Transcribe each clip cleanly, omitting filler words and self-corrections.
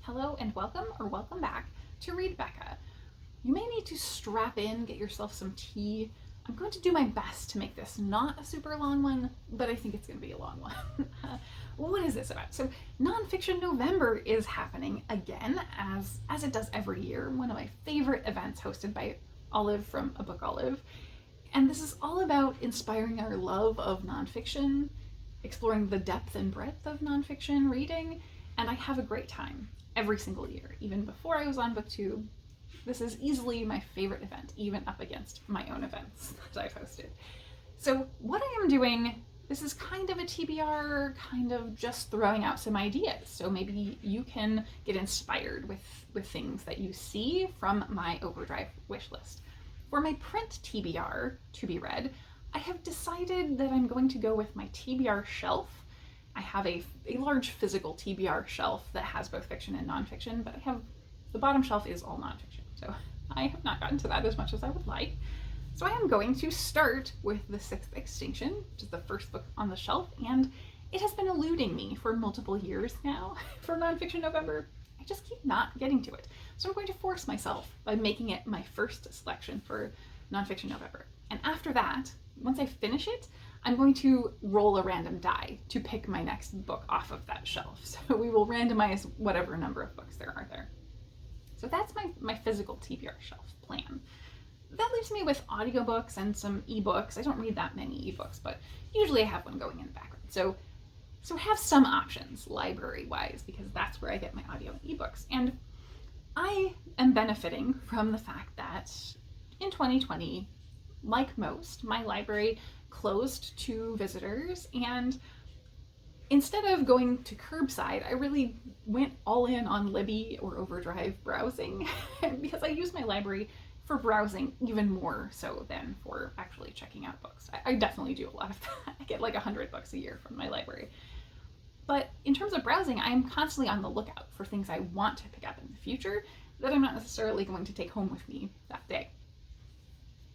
Hello and welcome or welcome back to Read Becca. You may need to strap in, get yourself some tea. I'm going to do my best to make this not a super long one, but I think it's going to be a long one. What is this about? So Nonfiction November is happening again, as it does every year, one of my favorite events hosted by Olive from A Book Olive. And this is all about inspiring our love of nonfiction, exploring the depth and breadth of nonfiction reading, and I have a great time every single year. Even before I was on BookTube, this is easily my favorite event, even up against my own events that I've hosted. So what I am doing, this is kind of a TBR, kind of just throwing out some ideas. So maybe you can get inspired with things that you see from my Overdrive wish list. For my print TBR, to be read, I have decided that I'm going to go with my TBR shelf. I have a large physical TBR shelf that has both fiction and nonfiction, but the bottom shelf is all nonfiction, so I have not gotten to that as much as I would like. So I am going to start with The Sixth Extinction, which is the first book on the shelf, and it has been eluding me for multiple years now for Nonfiction November. I just keep not getting to it. So I'm going to force myself by making it my first selection for Nonfiction November. And after that, once I finish it, I'm going to roll a random die to pick my next book off of that shelf. So we will randomize whatever number of books there are there. So that's my physical TBR shelf plan. That leaves me with audiobooks and some ebooks. I don't read that many ebooks, but usually I have one going in the background. So have some options library-wise, because that's where I get my audio and ebooks. And I am benefiting from the fact that in 2020, like most, my library closed to visitors, and instead of going to curbside, I really went all in on Libby or Overdrive browsing because I use my library for browsing even more so than for actually checking out books. I definitely do a lot of that. I get like 100 books a year from my library. But in terms of browsing, I'm constantly on the lookout for things I want to pick up in the future that I'm not necessarily going to take home with me that day.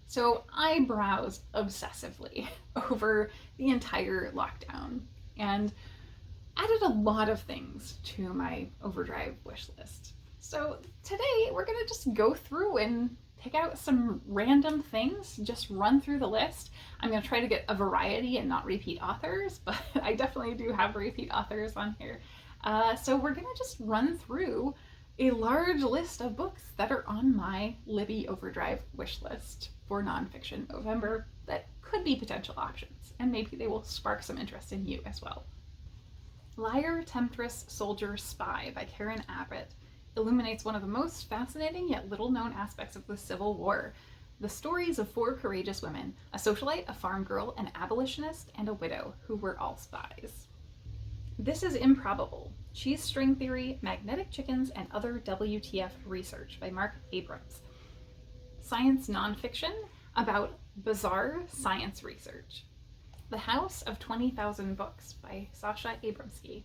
So I browsed obsessively over the entire lockdown and added a lot of things to my Overdrive wish list. So today we're gonna just go through and pick out some random things, just run through the list. I'm gonna try to get a variety and not repeat authors, but I definitely do have repeat authors on here. So we're gonna just run through a large list of books that are on my Libby Overdrive wish list for Nonfiction November that could be potential options, and maybe they will spark some interest in you as well. Liar, Temptress, Soldier, Spy by Karen Abbott illuminates one of the most fascinating yet little known aspects of the Civil War, the stories of four courageous women, a socialite, a farm girl, an abolitionist, and a widow, who were all spies. This is Improbable, Cheese String Theory, Magnetic Chickens, and Other WTF Research by Mark Abrams. Science nonfiction about bizarre science research. The House of 20,000 Books by Sasha Abramsky.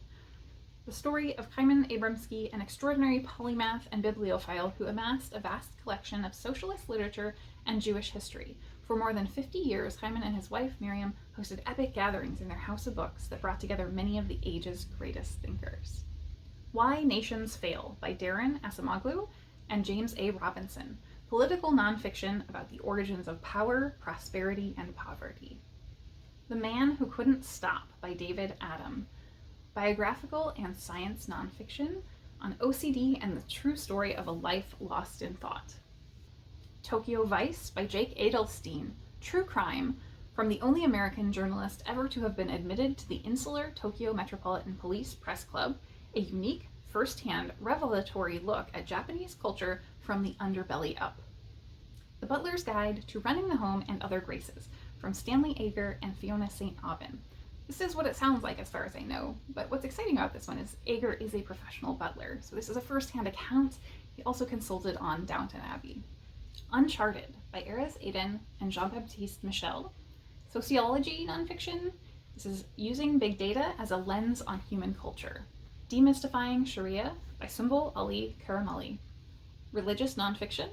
The story of Kaiman Abramsky, an extraordinary polymath and bibliophile who amassed a vast collection of socialist literature and Jewish history. For more than 50 years, Kaiman and his wife Miriam hosted epic gatherings in their house of books that brought together many of the age's greatest thinkers. Why Nations Fail by Darren Asimoglu and James A. Robinson. Political nonfiction about the origins of power, prosperity, and poverty. The Man Who Couldn't Stop by David Adam. Biographical and science nonfiction on OCD and the true story of a life lost in thought. Tokyo Vice by Jake Adelstein. True crime from the only American journalist ever to have been admitted to the insular Tokyo Metropolitan Police Press Club, a unique, first-hand, revelatory look at Japanese culture from the underbelly up. The Butler's Guide to Running the Home and Other Graces, from Stanley Ager and Fiona St. Aubin. This is what it sounds like as far as I know, but what's exciting about this one is Ager is a professional butler, so this is a first-hand account. He also consulted on Downton Abbey. Uncharted by Erez Aden and Jean-Baptiste Michel. Sociology nonfiction. This is Using Big Data as a Lens on Human Culture. Demystifying Sharia by Sumbul Ali Karamali. Religious nonfiction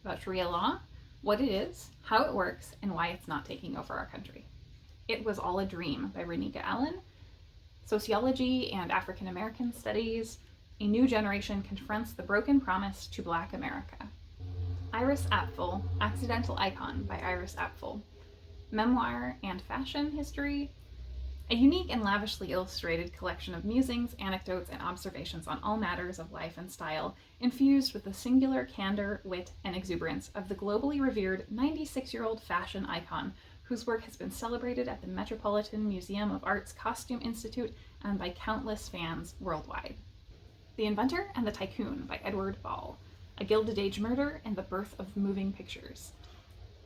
about Sharia law, what it is, how it works, and why it's not taking over our country. It Was All a Dream by Renika Allen. Sociology and African American Studies. a new generation confronts the broken promise to Black America. Iris Apfel, Accidental Icon by Iris Apfel. Memoir and Fashion History. A unique and lavishly illustrated collection of musings, anecdotes, and observations on all matters of life and style, infused with the singular candor, wit, and exuberance of the globally revered 96-year-old fashion icon, whose work has been celebrated at the Metropolitan Museum of Art's Costume Institute and by countless fans worldwide. The Inventor and the Tycoon by Edward Ball. A Gilded Age Murder and the Birth of Moving Pictures.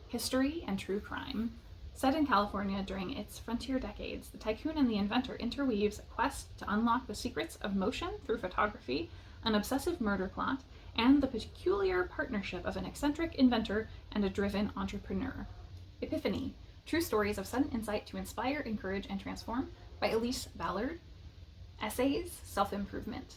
History and True Crime. Set in California during its frontier decades, The Tycoon and the Inventor interweaves a quest to unlock the secrets of motion through photography, an obsessive murder plot, and the peculiar partnership of an eccentric inventor and a driven entrepreneur. Epiphany. True stories of sudden insight to inspire, encourage, and transform by Elise Ballard. Essays, Self-Improvement.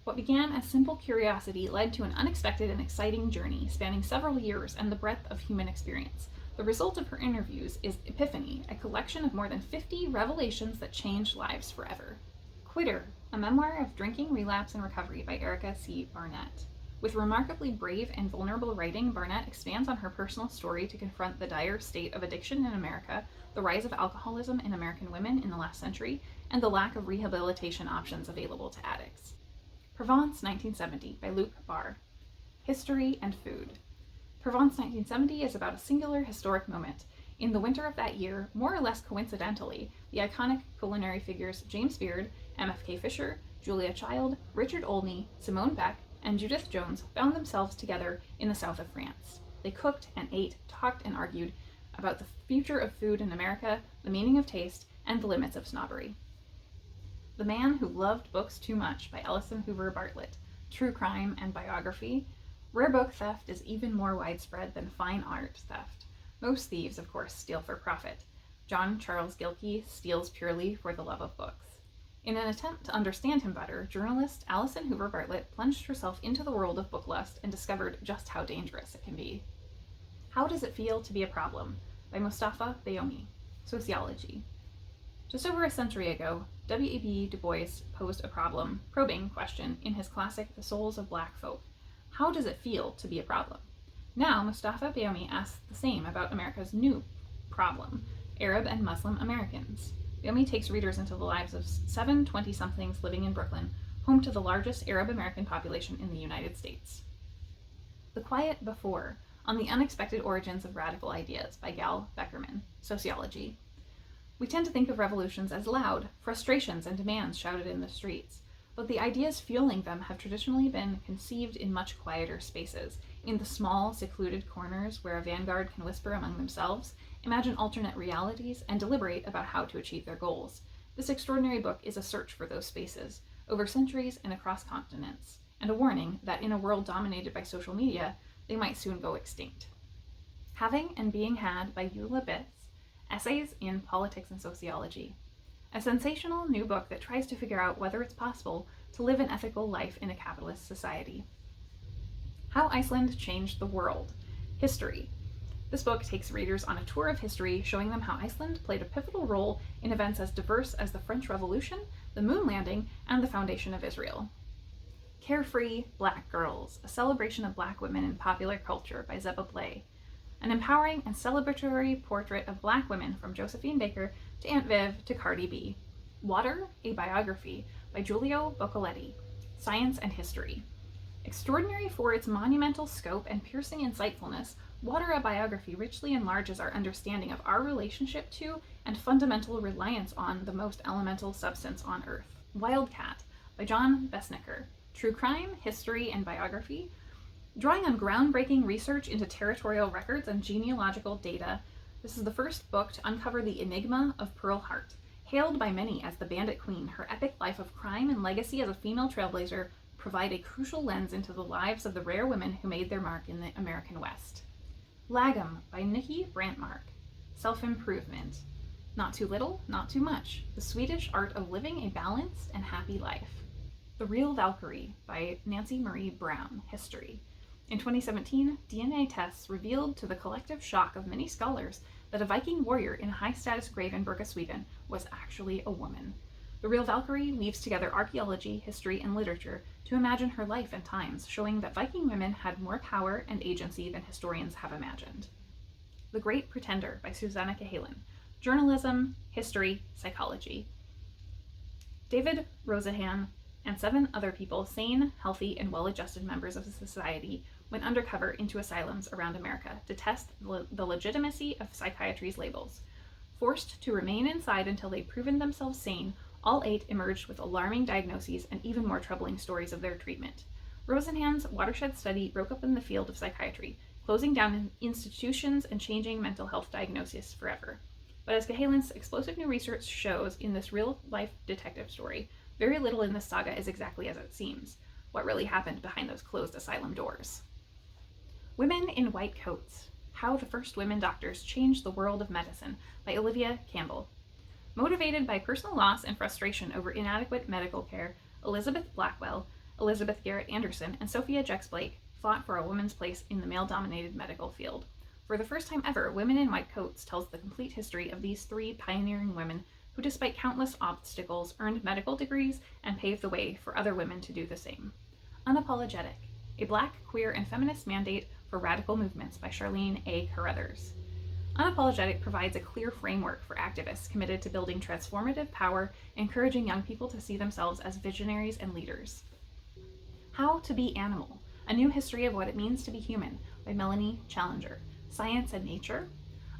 What began as simple curiosity led to an unexpected and exciting journey spanning several years and the breadth of human experience. The result of her interviews is Epiphany, a collection of more than 50 revelations that changed lives forever. Quitter, a memoir of drinking, relapse, and recovery by Erica C. Barnett. With remarkably brave and vulnerable writing, Barnett expands on her personal story to confront the dire state of addiction in America, the rise of alcoholism in American women in the last century, and the lack of rehabilitation options available to addicts. Provence 1970 by Luc Barr. History and Food. Provence 1970 is about a singular historic moment. In the winter of that year, more or less coincidentally, the iconic culinary figures James Beard, MFK Fisher, Julia Child, Richard Olney, Simone Beck, and Judith Jones found themselves together in the south of France. They cooked and ate, talked and argued about the future of food in America, the meaning of taste, and the limits of snobbery. The Man Who Loved Books Too Much by Ellison Hoover Bartlett. True crime and biography. Rare book theft is even more widespread than fine art theft. Most thieves, of course, steal for profit. John Charles Gilkey steals purely for the love of books. In an attempt to understand him better, journalist Ellison Hoover Bartlett plunged herself into the world of booklust and discovered just how dangerous it can be. How Does It Feel to Be a Problem? By Mustafa Bayoumi. Sociology. Just over a century ago, W.E.B. Du Bois posed a probing question in his classic The Souls of Black Folk. How does it feel to be a problem? Now, Mustafa Bayoumi asks the same about America's new problem, Arab and Muslim Americans. Bayoumi takes readers into the lives of 7 20-somethings living in Brooklyn, home to the largest Arab American population in the United States. The Quiet Before, on the Unexpected Origins of Radical Ideas by Gal Beckerman. Sociology. We tend to think of revolutions as loud, frustrations and demands shouted in the streets. But the ideas fueling them have traditionally been conceived in much quieter spaces, in the small, secluded corners where a vanguard can whisper among themselves, imagine alternate realities, and deliberate about how to achieve their goals. This extraordinary book is a search for those spaces, over centuries and across continents, and a warning that in a world dominated by social media, they might soon go extinct. Having and Being Had by Eula Bitz, Essays in Politics and Sociology. A sensational new book that tries to figure out whether it's possible to live an ethical life in a capitalist society. How Iceland Changed the World. History. This book takes readers on a tour of history, showing them how Iceland played a pivotal role in events as diverse as the French Revolution, the moon landing, and the foundation of Israel. Carefree Black Girls, a celebration of Black women in popular culture by Zeba Blay. An empowering and celebratory portrait of Black women from Josephine Baker to Aunt Viv to Cardi B. Water, a biography by Giulio Boccoletti. Science and History. Extraordinary for its monumental scope and piercing insightfulness, Water, a biography richly enlarges our understanding of our relationship to and fundamental reliance on the most elemental substance on Earth. Wildcat by John Besnicker. True crime, history, and biography. Drawing on groundbreaking research into territorial records and genealogical data, this is the first book to uncover the enigma of Pearl Hart. Hailed by many as the Bandit Queen, her epic life of crime and legacy as a female trailblazer provide a crucial lens into the lives of the rare women who made their mark in the American West. Lagom by Nikki Brandmark. Self-improvement. Not too little, not too much. The Swedish art of living a balanced and happy life. The Real Valkyrie by Nancy Marie Brown. History. In 2017, DNA tests revealed to the collective shock of many scholars that a Viking warrior in a high-status grave in Berga, Sweden, was actually a woman. The real Valkyrie weaves together archaeology, history, and literature to imagine her life and times, showing that Viking women had more power and agency than historians have imagined. The Great Pretender by Susanna Cahalan. Journalism, history, psychology. David Rosahan and 7 other people, sane, healthy, and well-adjusted members of society, went undercover into asylums around America to test the legitimacy of psychiatry's labels. Forced to remain inside until they'd proven themselves sane, all 8 emerged with alarming diagnoses and even more troubling stories of their treatment. Rosenhan's watershed study broke open the field of psychiatry, closing down institutions and changing mental health diagnosis forever. But as Cahalan's explosive new research shows in this real-life detective story, very little in this saga is exactly as it seems. What really happened behind those closed asylum doors? Women in White Coats: How the First Women Doctors Changed the World of Medicine by Olivia Campbell. Motivated by personal loss and frustration over inadequate medical care, Elizabeth Blackwell, Elizabeth Garrett Anderson, and Sophia Jex Blake fought for a woman's place in the male-dominated medical field. For the first time ever, Women in White Coats tells the complete history of these 3 pioneering women who, despite countless obstacles, earned medical degrees and paved the way for other women to do the same. Unapologetic: A Black, Queer, and Feminist Mandate for Radical Movements by Charlene A. Carruthers. Unapologetic provides a clear framework for activists committed to building transformative power, encouraging young people to see themselves as visionaries and leaders. How to Be Animal: A New History of What It Means to Be Human by Melanie Challenger. Science and Nature: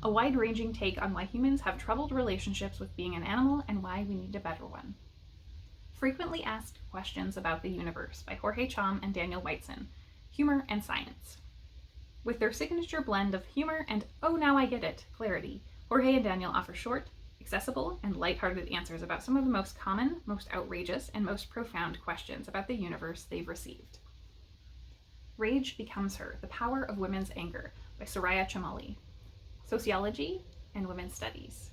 A wide-ranging take on why humans have troubled relationships with being an animal and why we need a better one. Frequently Asked Questions About the Universe by Jorge Cham and Daniel Whiteson. Humor and Science. With their signature blend of humor and "oh, now I get it" clarity, Jorge and Daniel offer short, accessible, and lighthearted answers about some of the most common, most outrageous, and most profound questions about the universe they've received. Rage Becomes Her: The Power of Women's Anger by Soraya Chemaly. Sociology and Women's Studies.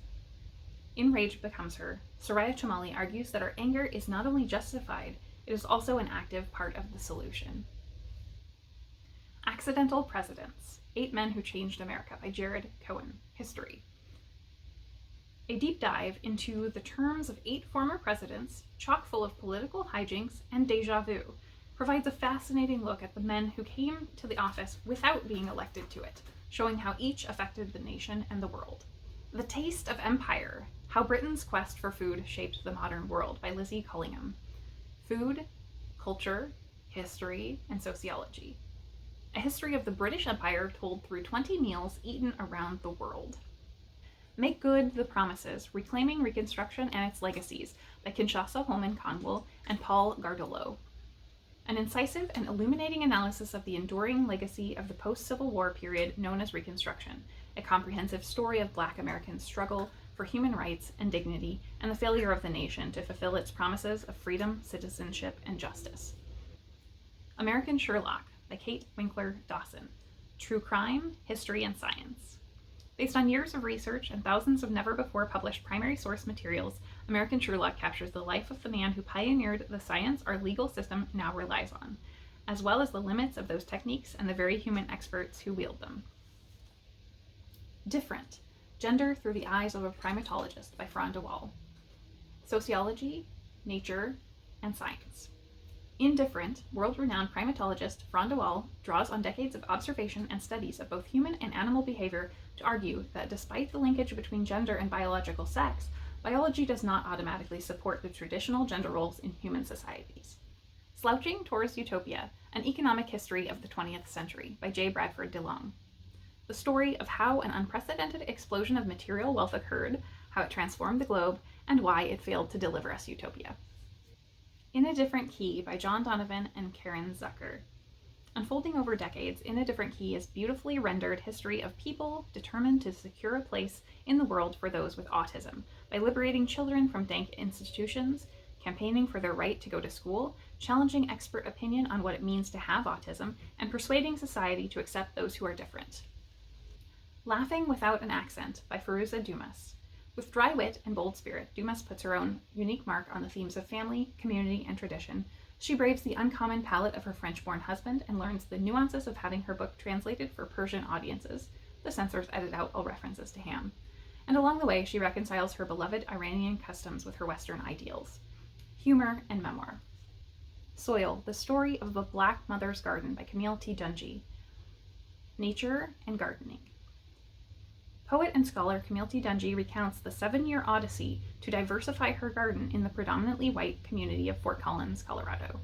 In Rage Becomes Her, Soraya Chemaly argues that our anger is not only justified, it is also an active part of the solution. Accidental Presidents: 8 Men Who Changed America by Jared Cohen. History. A deep dive into the terms of 8 former presidents, chock full of political hijinks and déjà vu, provides a fascinating look at the men who came to the office without being elected to it, showing how each affected the nation and the world. The Taste of Empire: How Britain's Quest for Food Shaped the Modern World by Lizzie Cullingham. Food, Culture, History, and Sociology. A history of the British Empire told through 20 meals eaten around the world. Make Good the Promises: Reclaiming Reconstruction and Its Legacies by Kinshasa Holman Conwell and Paul Gardolo. An incisive and illuminating analysis of the enduring legacy of the post-Civil War period known as Reconstruction, a comprehensive story of Black American struggle for human rights and dignity and the failure of the nation to fulfill its promises of freedom, citizenship, and justice. American Sherlock by Kate Winkler Dawson. True Crime, History, and Science. Based on years of research and thousands of never-before-published primary source materials, American Sherlock captures the life of the man who pioneered the science our legal system now relies on, as well as the limits of those techniques and the very human experts who wield them. Different: Gender Through the Eyes of a Primatologist by Fran de Waal. Sociology, Nature, and Science. Indifferent, world-renowned primatologist Fran de Waal draws on decades of observation and studies of both human and animal behavior to argue that despite the linkage between gender and biological sex, biology does not automatically support the traditional gender roles in human societies. Slouching Towards Utopia: An Economic History of the 20th Century by J. Bradford DeLong. The story of how an unprecedented explosion of material wealth occurred, how it transformed the globe, and why it failed to deliver us utopia. In a Different Key by John Donovan and Karen Zucker. Unfolding over decades, In a Different Key is beautifully rendered history of people determined to secure a place in the world for those with autism by liberating children from dank institutions, campaigning for their right to go to school, challenging expert opinion on what it means to have autism, and persuading society to accept those who are different. Laughing Without an Accent by Firuza Dumas. With dry wit and bold spirit, Dumas puts her own unique mark on the themes of family, community, and tradition. She braves the uncommon palate of her French-born husband and learns the nuances of having her book translated for Persian audiences. The censors edit out all references to ham. and along the way she reconciles her beloved Iranian customs with her Western ideals. Humor and memoir. Soil, the story of the Black Mother's Garden by Camille T. Dungy. Nature and gardening. Poet and scholar Camille T. Dungy recounts the 7-year odyssey to diversify her garden in the predominantly white community of Fort Collins, Colorado.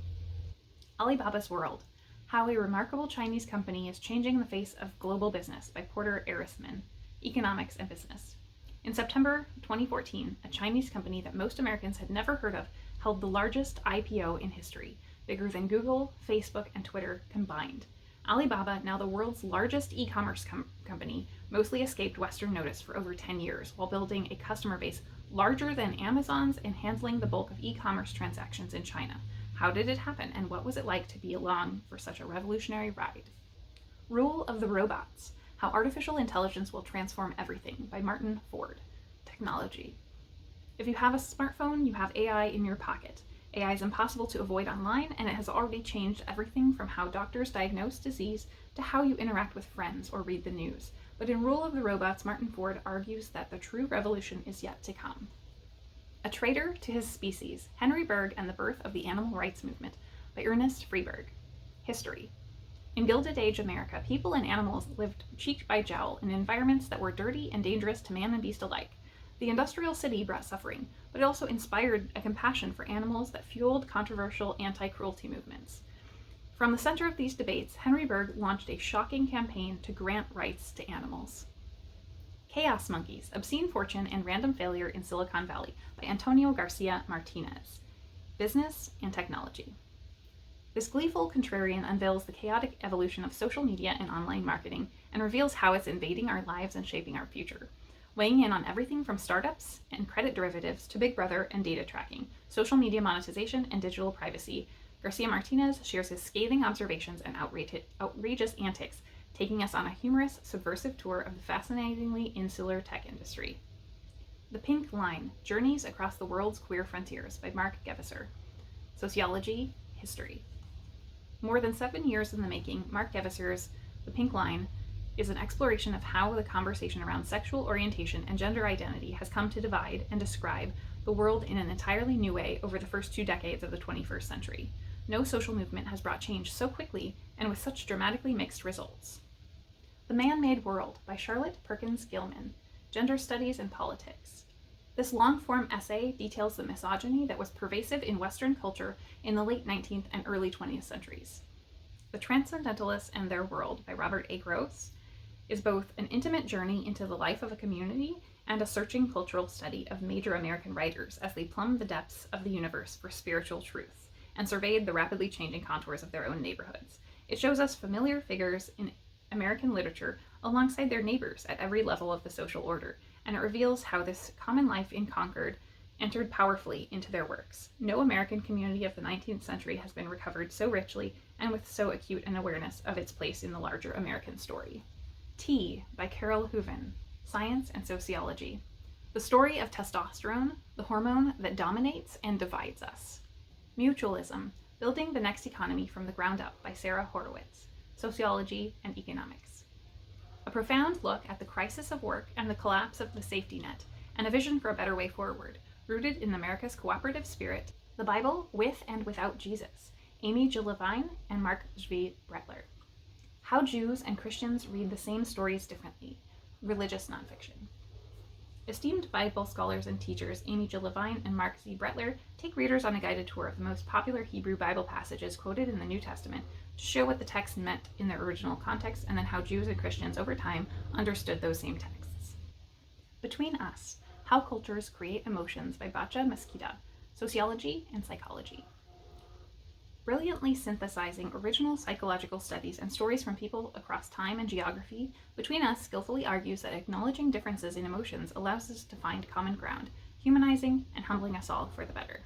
Alibaba's World, How a Remarkable Chinese Company is Changing the Face of Global Business by Porter Erisman, Economics and Business. In September 2014, a Chinese company that most Americans had never heard of held the largest IPO in history, bigger than Google, Facebook, and Twitter combined. Alibaba, now the world's largest e-commerce company, mostly escaped Western notice for over 10 years while building a customer base larger than Amazon's and handling the bulk of e-commerce transactions in China. How did it happen, and what was it like to be along for such a revolutionary ride? Rule of the Robots, How Artificial Intelligence Will Transform Everything by Martin Ford. Technology. If you have a smartphone, you have AI in your pocket. AI is impossible to avoid online, and it has already changed everything from how doctors diagnose disease to how you interact with friends or read the news. But in Rule of the Robots, Martin Ford argues that the true revolution is yet to come. A Traitor to His Species, Henry Bergh and the Birth of the Animal Rights Movement by Ernest Freeberg. History. In Gilded Age America, people and animals lived cheek by jowl in environments that were dirty and dangerous to man and beast alike. The industrial city brought suffering, but it also inspired a compassion for animals that fueled controversial anti-cruelty movements. From the center of these debates, Henry Bergh launched a shocking campaign to grant rights to animals. Chaos Monkeys, Obscene Fortune and Random Failure in Silicon Valley by Antonio Garcia Martinez. Business and Technology. This gleeful contrarian unveils the chaotic evolution of social media and online marketing and reveals how it's invading our lives and shaping our future. Weighing in on everything from startups and credit derivatives to Big Brother and data tracking, social media monetization, and digital privacy, Garcia Martinez shares his scathing observations and outrageous antics, taking us on a humorous, subversive tour of the fascinatingly insular tech industry. The Pink Line, Journeys Across the World's Queer Frontiers by Mark Gevisser. Sociology, History. More than 7 years in the making, Mark Gevisser's The Pink Line is an exploration of how the conversation around sexual orientation and gender identity has come to divide and describe the world in an entirely new way over the first 2 decades of the 21st century. No social movement has brought change so quickly and with such dramatically mixed results. The Man-Made World by Charlotte Perkins Gilman, Gender Studies and Politics. This long-form essay details the misogyny that was pervasive in Western culture in the late 19th and early 20th centuries. The Transcendentalists and Their World by Robert A. Gross is both an intimate journey into the life of a community and a searching cultural study of major American writers as they plumbed the depths of the universe for spiritual truths and surveyed the rapidly changing contours of their own neighborhoods. It shows us familiar figures in American literature alongside their neighbors at every level of the social order, and it reveals how this common life in Concord entered powerfully into their works. No American community of the 19th century has been recovered so richly and with so acute an awareness of its place in the larger American story. T by Carol Hooven, Science and Sociology. The Story of Testosterone, the Hormone That Dominates and Divides Us. Mutualism, Building the Next Economy from the Ground Up by Sarah Horowitz, Sociology and Economics. A profound look at the crisis of work and the collapse of the safety net, and a vision for a better way forward, rooted in America's cooperative spirit, the Bible with and Without Jesus, Amy Jill Levine and Mark Zvi Bretler. How Jews and Christians Read the Same Stories Differently, Religious Nonfiction. Esteemed Bible scholars and teachers Amy Jill Levine and Mark Z. Bretler take readers on a guided tour of the most popular Hebrew Bible passages quoted in the New Testament to show what the text meant in their original context and then how Jews and Christians over time understood those same texts. Between Us, How Cultures Create Emotions by Batya Mesquita, Sociology and Psychology. Brilliantly synthesizing original psychological studies and stories from people across time and geography, Between Us skillfully argues that acknowledging differences in emotions allows us to find common ground, humanizing and humbling us all for the better.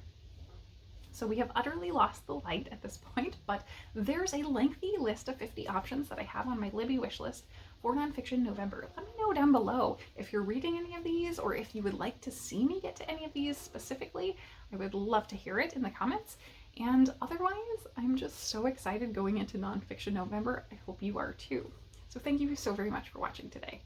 So we have utterly lost the light at this point, but there's a lengthy list of 50 options that I have on my Libby wishlist for Nonfiction November. Let me know down below if you're reading any of these or if you would like to see me get to any of these specifically. I would love to hear it in the comments. And otherwise, I'm just so excited going into Nonfiction November. I hope you are too. So thank you so very much for watching today.